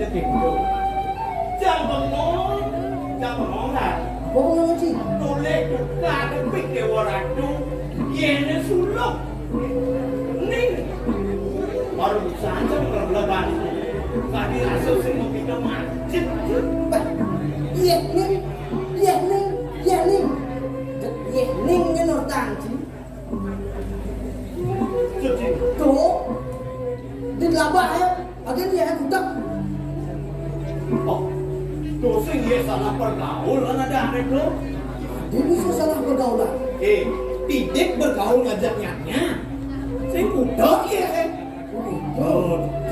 จะเก่งดูจังบงน้องค่ะ Bông gì? Tôi lên được cả cái bích để vào lạiดูเย็นในสุดโลกนิ่ง baru saja berlebaran tadi hasil semua kita macet Iya ning cái nồi tảng chứ. jadi Tuh, di labah ya, ada ni yang kutak. oh dosen dia salah pergaulan ada itu Dia bisa salah pergaulan. tidak bergaul ngajaknya saya kudak ya kan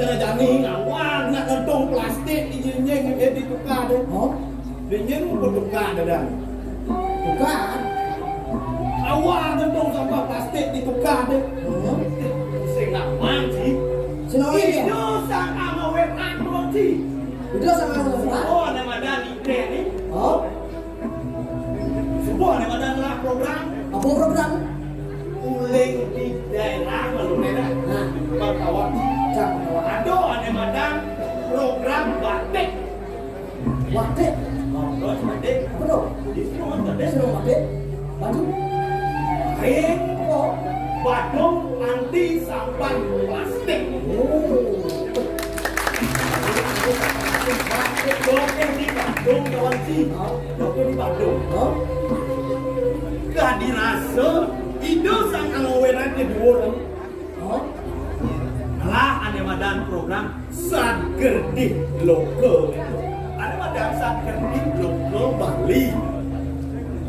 cara jani ngawang nak ngentong plastik di jenyeng di tukar deh Oh, di jenyeng bertukar dah bukan. awang ngentong sampah plastik di tukar deh saya nak mandi Senang aja. itu sama werak roti Udah sama orang. oh nama dan ide ni Oh, sebuah nama dan lah program apa program? uling di daerah Malumena Nah, berkawan jangan ada nama dan program batik waktu. terus batik Apa tu? di sini ada Senang waktu. Baju. kain Oh, badung anti sampah plastik dokter di Bandung kawan sih dokter di Bandung oh, kadirasa itu sang angoweran kedua oh. lah ada madan program Sagerdi Lokal ada madan Sagerdi Lokal Bali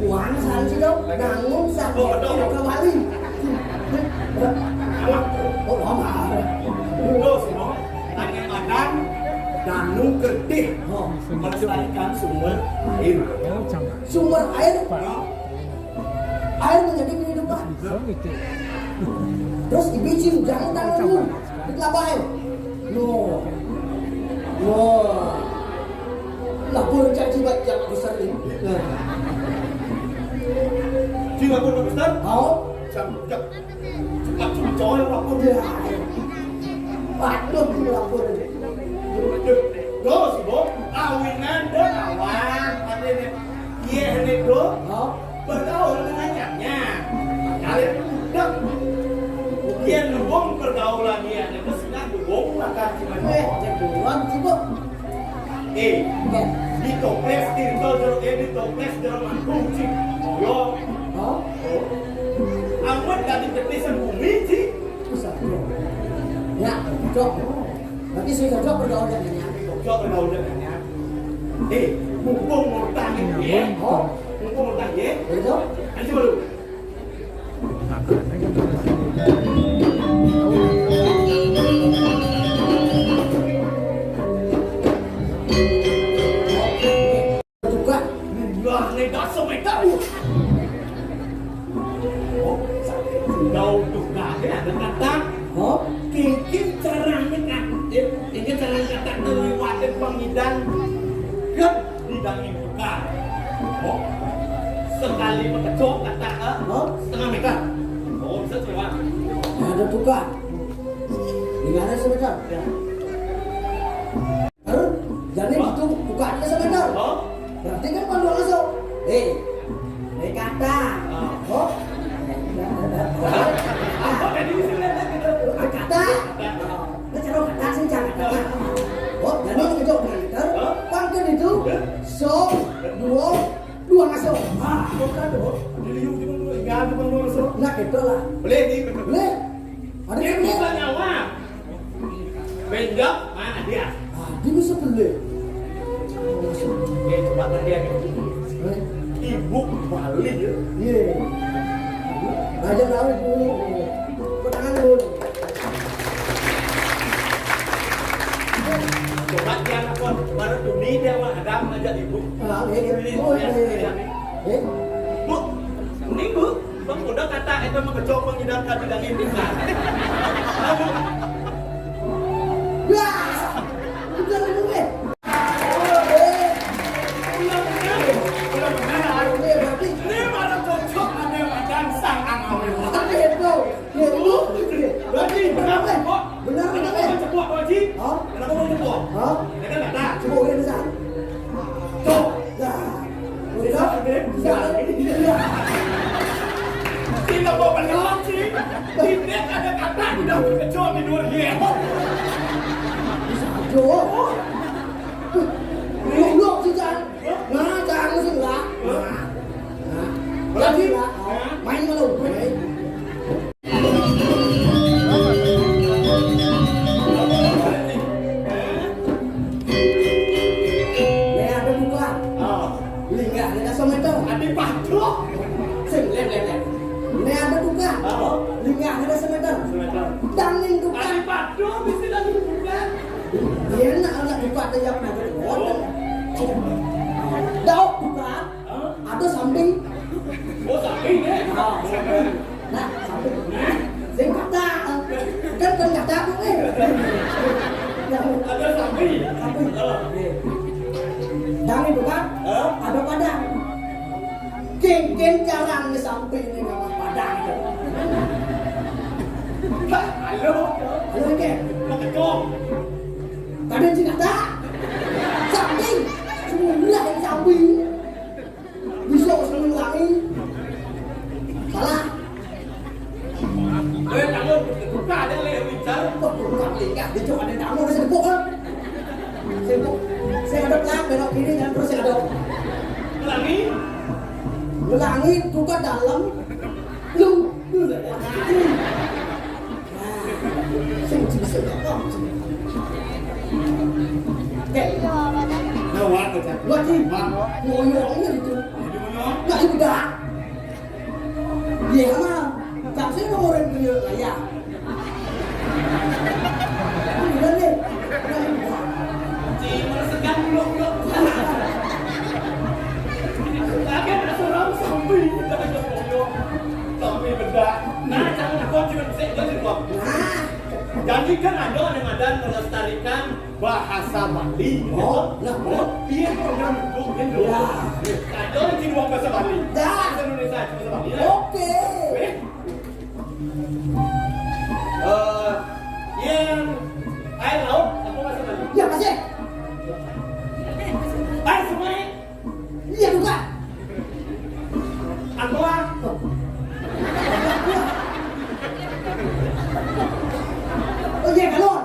Uang san sih dong, nanggung san Oh, betul. ke Bali. Oh, lama. itu semua ada madan Danu Gede melestarikan sumber air Sumber air, air menjadi kehidupan. Terus dibicin jangan tangan dulu, dikelabah air. No, lapor caci baca besar ini. jika pun besar Oh, cepat coy lapor dia. Waduh, lapor. Terus bu, awinan dan awan, ada ni, iya ni tu, Oh, bergaul dengan nyaknya. Kalian udah, dia nubung pergaulan dia, ni kesenang nubung makan cuma. jagoan juga. Ya. Di toples di toples dalam mangkuk cik, yo, Oh, awak dari petisan bumi cik. bisa. Ya, cocok. Berarti saya cocok bergaul dengannya. Cok bergaul dengannya. Mumpung murtah ni, mumpung murtah ni. Betul? Nanti baru. Juga. Wah, ni dah sampai tahu. Oh, tahu juga ya dengan tak. Oh, Mungkin cara mengatakan, ini cara kata terlewatin pengidang ke bidang buka. Oh, sekali mengecok kata setengah meter. Oh, bisa lewat. ada juga. Gimana sebentar? Ya. Jadi itu bukannya sebentar. Oh, Berarti kan kalau langsung. Kata. Oh. apa tadi di sini? Kata. Nó sẽ đâu kata sih jangan kata. Oh, jadi itu meter. Pangkat itu so dua masuk. Bukan dong. Diliuk di mana? Enggak ada bang so. Nah itu lah. Boleh di. Boleh. Ada Dia yang bisa nyawa. Bendok mana dia? dia bisa beli. Coba dia. Ibu Bali ya. Iya. Aja lawan dulu. Tangan dulu. Coba dia apa? Baru dunia dia mah ada ngajak ibu. Bu, ini bu, bang udah kata itu mengecok mengidam bidang ini kan? Wah, udah gue. Ini mana cocok ada macam sang angawil. Berarti berapa? cepok. Benar, benar, Kenapa eh. kau cepok kau Haji? Hah? Kenapa kau cepok? Hah? Ya kan kata. Coba udah besar. Cok. Dah. Udah Udah. dah. Dah. Tidak mau bergerak sih. Ini ada kata tidak berkecuali di luar dia. Jo. Lu sih jangan. Nah, jangan sih lah. Lagi lah. Main mana lu? Main. Ya ada buka. Linggah ada someter. Ada patok. Sing lem. Ne ada buka. Linggah ada someter. Dangin buka. Ada patok mesti lagi bukan. Dia nak buka tiap ada. Dauk buka. Ada samping. Oh samping ni. Nah, samping. Sing kata. Kan kata aku ni. Ada samping. Samping. Dangin buka. Ada padang. Ken jarang di samping ni nama padang tu. Halo. Halo Ken. Pakai kau. Kadang sih kata. Samping. Semula yang samping. Bisa semula ni. Salah. Kamu buka ada leh bicara. Kok bukan lihat dia cuma ada tamu ada sibuk kan? Sibuk. Saya ada pelan belok kiri dan terus saya ada. Lagi. Langit buka dalam. Lu. Sing sing. Oke. Nawar macam. Lu sih. Ngoyongnya itu. Nggak udah. Iya mah. Tak sih orang punya ayah. Udah deh. Cuma segan dulu. Akan ada seorang samping kita ada koyo. Samping benda. Nah, jangan kau cuma jadi kau. Nah. Jadi kan ada yang melestarikan bahasa Bali. Oh, nah, Iya program itu gitu. Ada yang jadi bahasa Bali. Dah. Bahasa Indonesia bahasa Bali. Oke. Yang air laut apa bahasa Bali? Ya kasih. Air sungai. Iya buka. Aqua. Oh iya galon.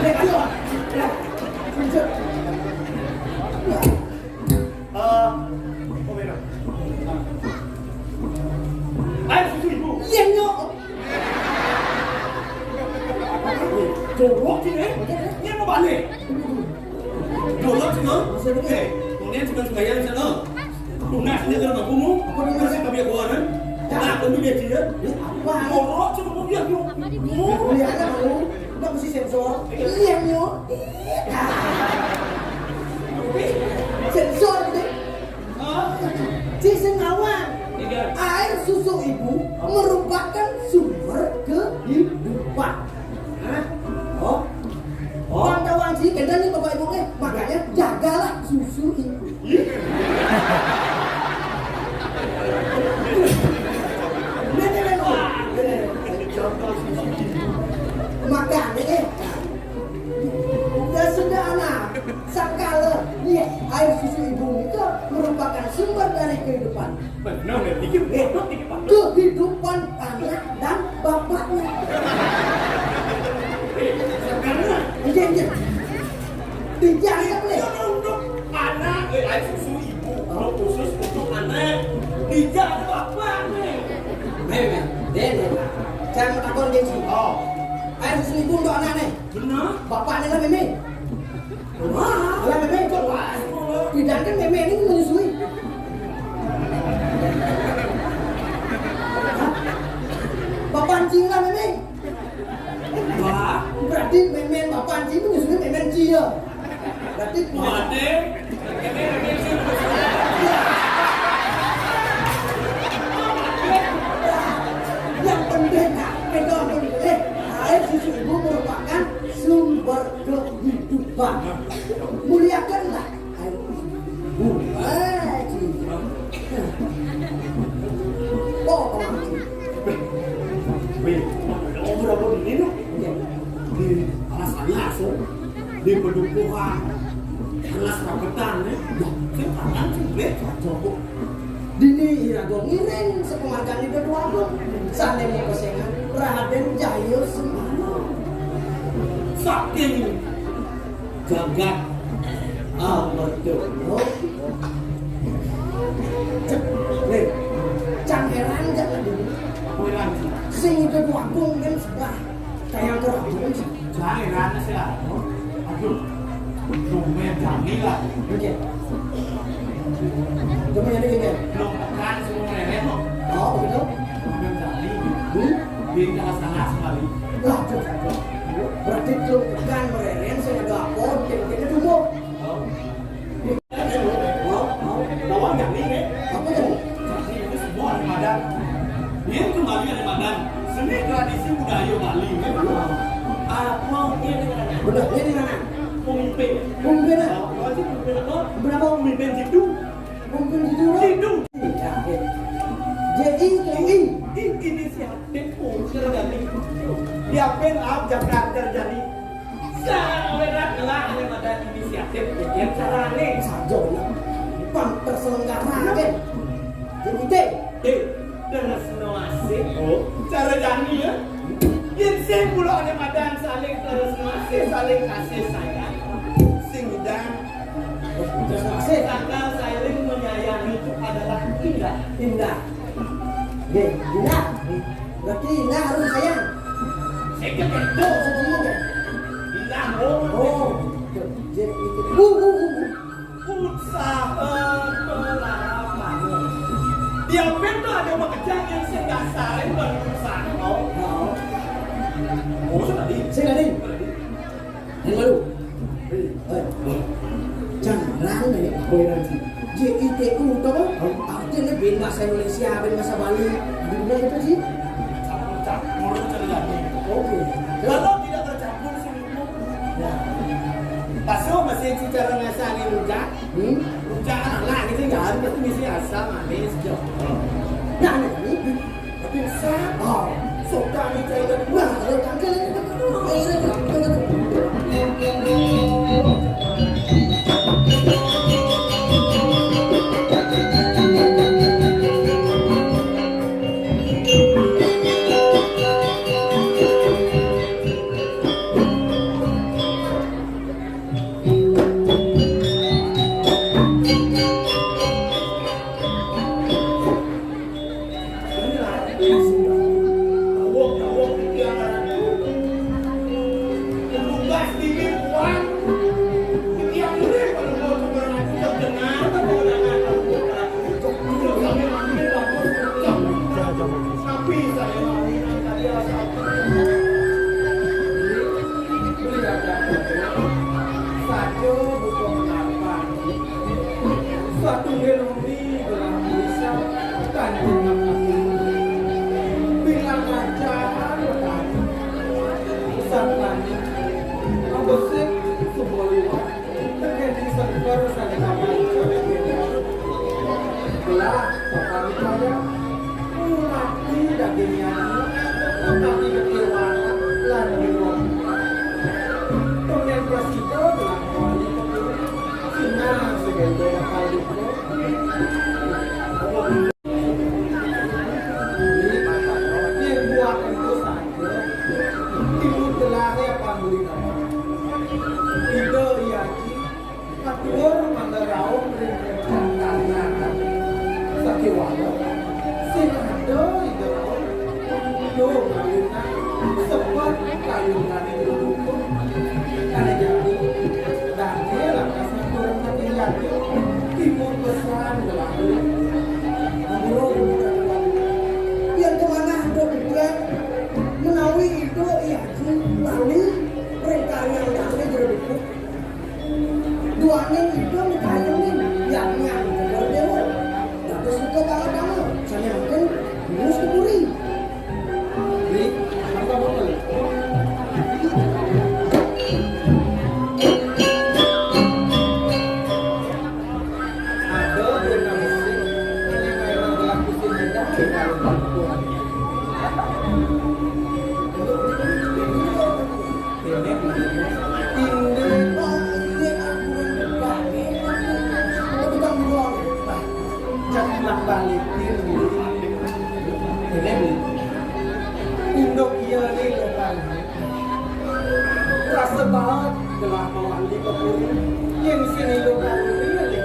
Iya galon. Ya. Lanjut. Oh beda. Air susu ibu. Iya nyok. Jorok sini. Ini mau balik. Jorok sini. Oke. Kemudian sudah sembahyang di sana. Lunas ini kalau mampumu. Aku dengar sih kami keluaran. Nah, aku dia dia. Apa? Jorok sih mau dia yuk. Iya kan lu. Udah mesti sensor. Iya nyok. Sensor gitu. Si sengawan. Air susu ibu merupakan sumber kehidupan. Oh, pantauan sih, kendal nih bapak ibu makanya jagalah susu ibu. Makanya udah sederhana. Sakala air susu ibu itu merupakan sumber dari kehidupan. Benar, dikit bodoh dikit pak. Kehidupan anak dan bapaknya. Sekarang Iya. Dijaga boleh. untuk anak, air susu ibu, khusus untuk anak, dijaga bapak nih. Memang, jangan takut dia sih. Oh, Air susu ibu untuk anak nih. benar. Bapaknya lah meme. Wah, Lah meme coba. Tidak kan meme ini menyusui. Bapak anjing lah meme. Wah, berarti meme bapak anjing menyusui meme cia. Berarti Made, ini sih. yang penting pegang boleh. Air susu ibu merupakan sumber kehidupan. Muliakanlah air susu ibu. Oh, di pedukuhan kelas rapetan ya sekarang cipret Coba dini irago ngiring sepemarkan di berdua pun saling kesengan Raden Jaya Semana saking jagat betul cepet cangkeran jangan dulu kurang sing itu dua pun kan sebelah kayak kurang jangan rana sih lah aduh lumayan jangan lah oke cuma yang ini kan belum makan semua nenek loh oh begitu lumayan jangan di kelas tengah sekali lah coba berarti tuh kan mereren saya ada apa kita dulu lawan yang ini apa tuh jadi itu semua di Madan dia kembali dari Madan seni tradisi budaya Bali apa ini benar ini mana pemimpin mungkin pemimpin apa berapa pemimpin Jidu mungkin gitu loh Jidu JI inisiatif terjadi diapin jangan terjadi sangat lah ada Madan inisiatif yang caranya saja ya pan terselenggara kan jadi dengan senang asik cara jani ya yang saya pula ada Madan saling terus masih saling kasih sayang sing dan tanggal saling menyayangi itu adalah indah indah indah berarti indah harus sayang saya kebetul sedih kan indah oh jadi itu usaha pelarapan dia itu ada pekerjaan yang saya nggak saling berusaha tadi saya tadi yang baru jangan nih JITU tahu artinya bin bahasa Indonesia bin bahasa Bali di mana itu sih campur terjadi oke kalau tidak tercampur sini pasal masih cara ngasani rujak rujak anak itu nggak ada itu mesti asam manis jauh nah ini tapi saya suka nih saya wah kalau tanggal suatu gelombang dalam bisa tanjung bilang ajaran pusat tani ambosik sebuah liwat terjadi sektor saling amal belah sekali kaya mati dagingnya tetapi kekewaan lagi kemudian presiden dalam wali Cina sebagai kali timur pesan dalam yang kemana ada dia menawi itu ya lalu perintahnya yang jadi duanya itu mikayangin yaknya benar dewa terus suka banget saya mungkin mulus kepuri apa boleh banget telah mewali kepuri yang sini lo kawin lagi.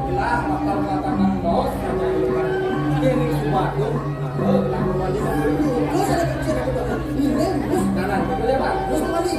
Telah matal-matakan bos hanya ilukan ini suatu telah mewali kepuri. Terus ada kecil aku banget. Ini terus Kanan, betul ya Pak? terus kembali.